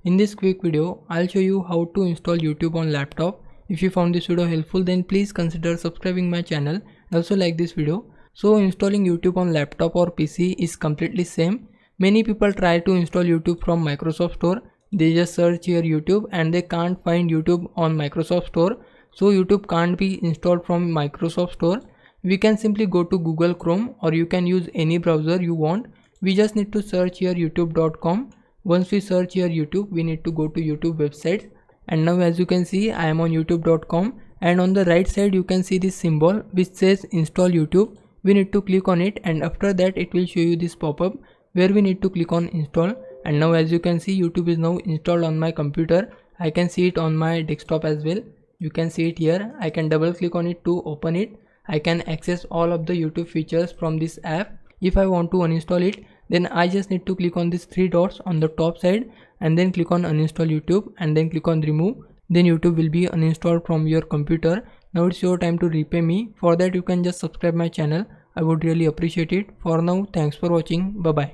In this quick video, I'll show you how to install YouTube on laptop. If you found this video helpful, then please consider subscribing my channel and also like this video. So installing YouTube on laptop or PC is completely same. Many people try to install YouTube from Microsoft Store. They just search here YouTube and they can't find YouTube on Microsoft Store. So YouTube can't be installed from Microsoft Store. We can simply go to Google Chrome, or you can use any browser you want. We just need to search here youtube.com. Once we search here YouTube, we need to go to YouTube website. And now as you can see, I am on youtube.com, and on the right side you can see this symbol which says install YouTube. We need to click on it, and after that it will show you this pop-up where we need to click on install. And now as you can see, YouTube is now installed on my computer. I can see it on my desktop as well. You can see it here. I can double click on it to open it. I can access all of the YouTube features from this app. If I want to uninstall it, then I just need to click on these three dots on the top side and then click on uninstall YouTube and then click on remove. Then YouTube will be uninstalled from your computer. Now it's your time to repay me. For that you can just subscribe my channel. I would really appreciate it. For now, thanks for watching. Bye bye.